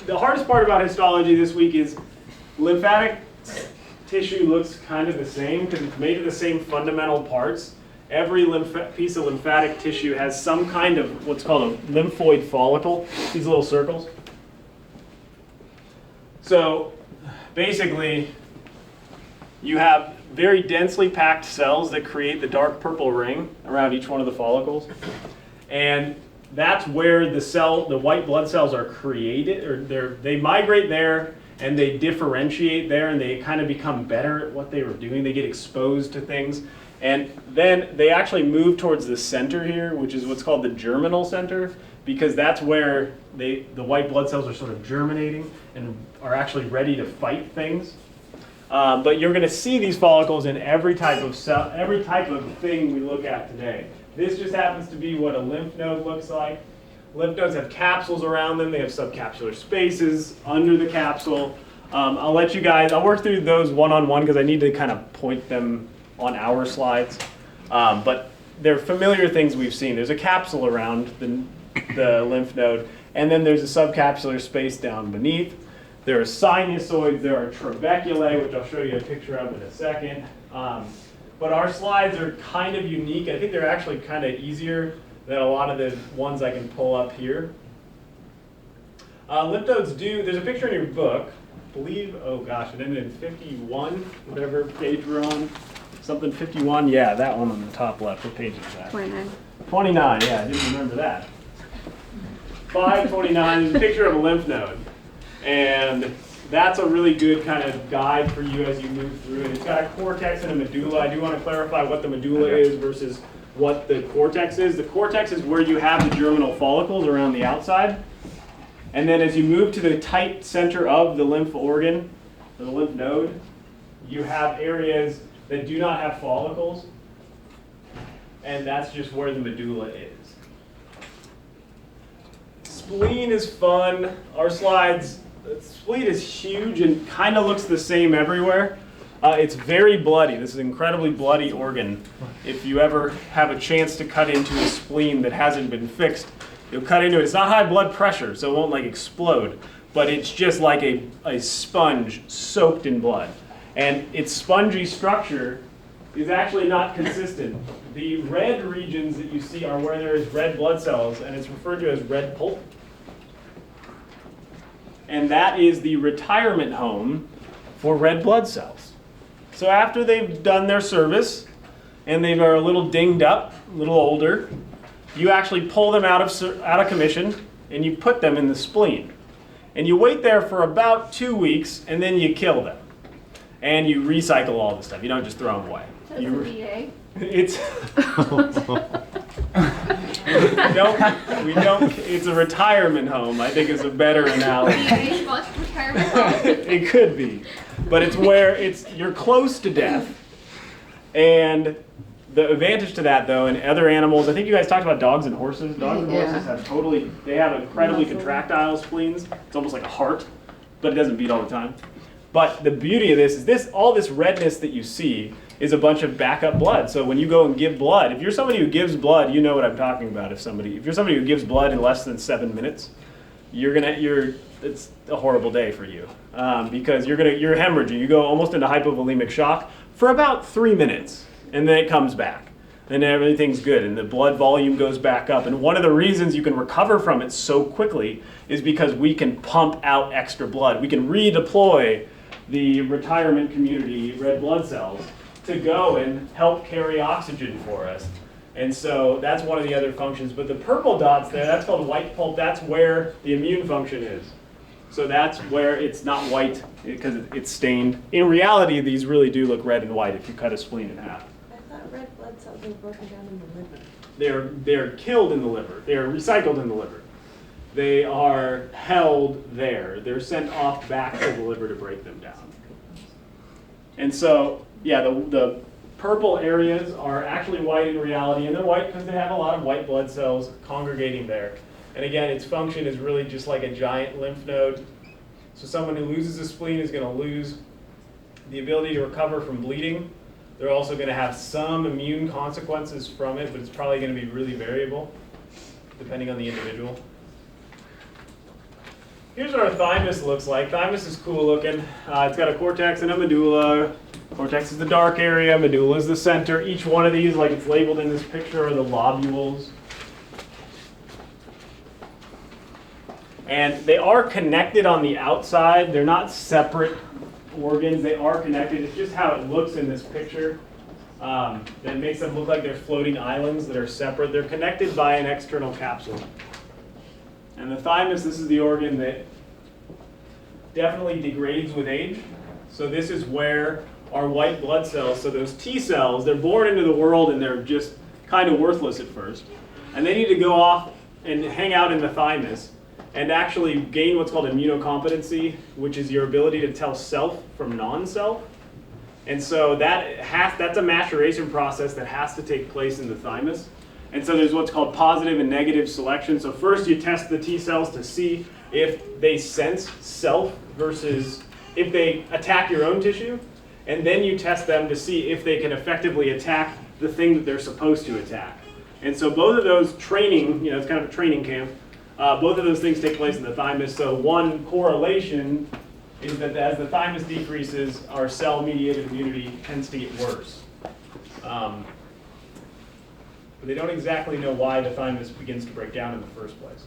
the hardest part about histology this week is lymphatic tissue looks kind of the same because it's made of the same fundamental parts. Every piece of lymphatic tissue has some kind of what's called a lymphoid follicle, these little circles. So basically, you have very densely packed cells that create the dark purple ring around each one of the follicles. And that's where the white blood cells are created, or they migrate there and they differentiate there and they kind of become better at what they were doing. They get exposed to things. And then they actually move towards the center here, which is what's called the germinal center, because that's where the white blood cells are sort of germinating and are actually ready to fight things. But you're going to see these follicles in every type of cell, every type of thing we look at today. This just happens to be what a lymph node looks like. Lymph nodes have capsules around them. They have subcapsular spaces under the capsule. I'll work through those one-on-one because I need to kind of point them on our slides. But they're familiar things we've seen. There's a capsule around the lymph node, and then there's a subcapsular space down beneath. There are sinusoids, there are trabeculae, which I'll show you a picture of in a second. But our slides are kind of unique. I think they're actually kind of easier than a lot of the ones I can pull up here. Lymph nodes there's a picture in your book, I believe, oh gosh, it ended in 51, whatever page we're on. Something 51, yeah, that one on the top left. What page is that? 29. 29, yeah, I didn't remember that. 529 is a picture of a lymph node. And that's a really good kind of guide for you as you move through it. It's got a cortex and a medulla. I do want to clarify what the medulla is versus what the cortex is. The cortex is where you have the germinal follicles around the outside. And then as you move to the tight center of the lymph organ, or the lymph node, you have areas that do not have follicles. And that's just where the medulla is. Spleen is fun. Our slides, the spleen is huge and kind of looks the same everywhere. It's very bloody. This is an incredibly bloody organ. If you ever have a chance to cut into a spleen that hasn't been fixed, you'll cut into it. It's not high blood pressure, so it won't like explode, but it's just like a sponge soaked in blood. And its spongy structure is actually not consistent. The red regions that you see are where there is red blood cells, and it's referred to as red pulp. And that is the retirement home for red blood cells. So after they've done their service, and they are a little dinged up, a little older, you actually pull them out of commission, and you put them in the spleen. And you wait there for about 2 weeks, and then you kill them. And you recycle all the stuff. You don't just throw them away. That's a VA. It's we don't. It's a retirement home. I think is a better analogy. VA retirement home. It could be, but it's where you're close to death, and the advantage to that, though, in other animals, I think you guys talked about dogs and horses. Dogs and horses have incredibly contractile spleens. It's almost like a heart, but it doesn't beat all the time. But the beauty of this is all this redness that you see is a bunch of backup blood. So when you go and give blood, if you're somebody who gives blood, you know what I'm talking about. If you're somebody who gives blood in less than 7 minutes, it's a horrible day for you because you're hemorrhaging. You go almost into hypovolemic shock for about 3 minutes, and then it comes back. Then everything's good, and the blood volume goes back up. And one of the reasons you can recover from it so quickly is because we can pump out extra blood. We can redeploy the retirement community red blood cells to go and help carry oxygen for us. And so that's one of the other functions. But the purple dots there, that's called white pulp. That's where the immune function is. So that's where it's not white because it's stained. In reality, these really do look red and white if you cut a spleen in half. I thought red blood cells were broken down in the liver. They're killed in the liver. They're recycled in the liver. They are held there. They're sent off back to the liver to break them down. And so, yeah, the purple areas are actually white in reality, and they're white because they have a lot of white blood cells congregating there. And again, its function is really just like a giant lymph node. So someone who loses a spleen is going to lose the ability to recover from bleeding. They're also going to have some immune consequences from it, but it's probably going to be really variable depending on the individual. here's what our thymus looks like. Thymus is cool looking. It's got a cortex and a medulla. Cortex is the dark area, medulla is the center. Each one of these, like it's labeled in this picture, are the lobules. And they are connected on the outside. They're not separate organs. They are connected. It's just how it looks in this picture. That makes them look like they're floating islands that are separate. They're connected by an external capsule. And the thymus, this is the organ that definitely degrades with age. So this is where our white blood cells, so those T cells, they're born into the world and they're just kind of worthless at first. And they need to go off and hang out in the thymus and actually gain what's called immunocompetency, which is your ability to tell self from non-self. And so that's a maturation process that has to take place in the thymus. And so there's what's called positive and negative selection. So first you test the T cells to see if they sense self versus if they attack your own tissue. And then you test them to see if they can effectively attack the thing that they're supposed to attack. And so both of those training, it's kind of a training camp, both of those things take place in the thymus. So one correlation is that as the thymus decreases, our cell-mediated immunity tends to get worse. But they don't exactly know why the thymus begins to break down in the first place.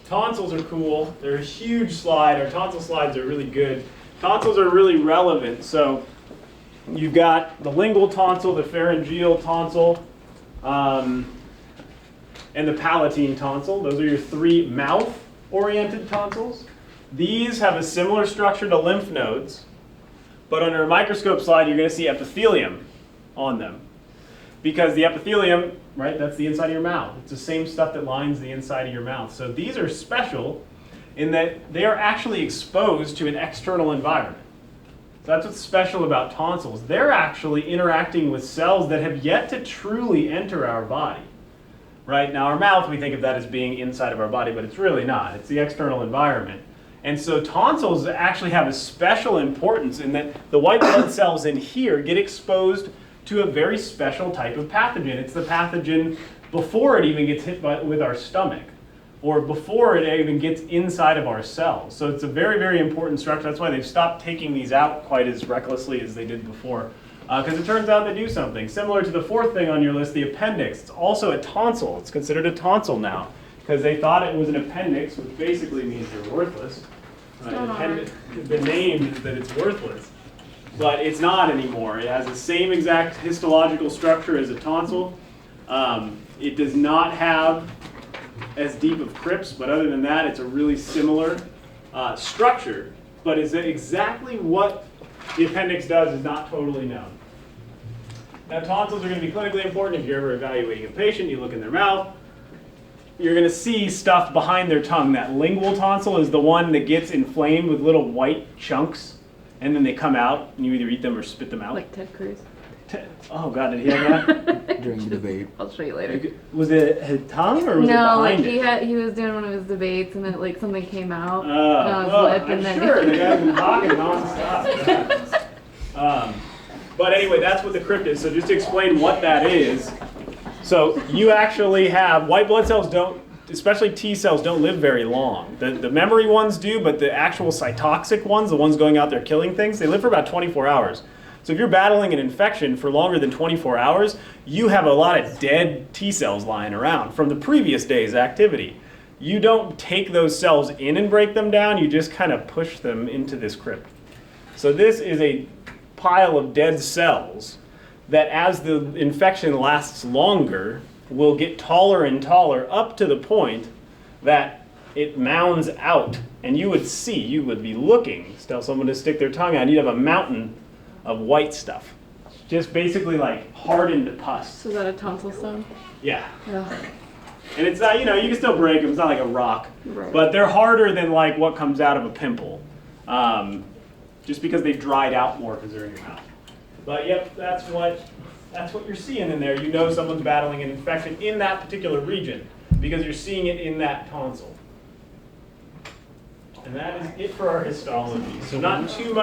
Tonsils are cool. They're a huge slide. Our tonsil slides are really good. Tonsils are really relevant. So you've got the lingual tonsil, the pharyngeal tonsil, and the palatine tonsil. Those are your three mouth-oriented tonsils. These have a similar structure to lymph nodes, but under a microscope slide, you're going to see epithelium on them. Because the epithelium, right, that's the inside of your mouth. It's the same stuff that lines the inside of your mouth. So these are special in that they are actually exposed to an external environment. So that's what's special about tonsils. They're actually interacting with cells that have yet to truly enter our body. Right? Now our mouth, we think of that as being inside of our body, but it's really not. It's the external environment. And so tonsils actually have a special importance in that the white blood cells in here get exposed to a very special type of pathogen. It's the pathogen before it even gets hit with our stomach, or before it even gets inside of our cells. So it's a very, very important structure. That's why they've stopped taking these out quite as recklessly as they did before. Because it turns out they do something. Similar to the fourth thing on your list, the appendix. It's also a tonsil. It's considered a tonsil now, because they thought it was an appendix, which basically means you're worthless. The name is that it's worthless. But it's not anymore. It has the same exact histological structure as a tonsil. It does not have as deep of crypts, but other than that, it's a really similar structure. But is it exactly what the appendix does is not totally known. Now, tonsils are going to be clinically important if you're ever evaluating a patient. You look in their mouth, you're going to see stuff behind their tongue. That lingual tonsil is the one that gets inflamed with little white chunks, and then they come out, and you either eat them or spit them out. Like Ted Cruz. Oh, God, did he have that? During the debate. I'll show you later. Was it his tongue, or was it No, like behind it? he was doing one of his debates, and then like something came out on his lip, I'm and then sure the guy's been talking nonstop. But anyway, that's what the crypt is. So just to explain what that is. So you actually have white blood cells don't, especially T cells, don't live very long. The memory ones do, but the actual cytoxic ones, the ones going out there killing things, they live for about 24 hours. So if you're battling an infection for longer than 24 hours, you have a lot of dead T cells lying around from the previous day's activity. You don't take those cells in and break them down, you just kind of push them into this crypt. So this is a pile of dead cells that as the infection lasts longer, will get taller and taller up to the point that it mounds out. And you would see, you would be looking, tell someone to stick their tongue out, and you'd have a mountain of white stuff. Just basically like hardened pus. So is that a tonsil stone? Yeah. Ugh. And it's not, you can still break them, it's not like a rock. Right. But they're harder than like what comes out of a pimple. Just because they've dried out more because they're in your mouth. But yep, that's what you're seeing in there. You know someone's battling an infection in that particular region because you're seeing it in that tonsil. And that is it for our histology. So not too much.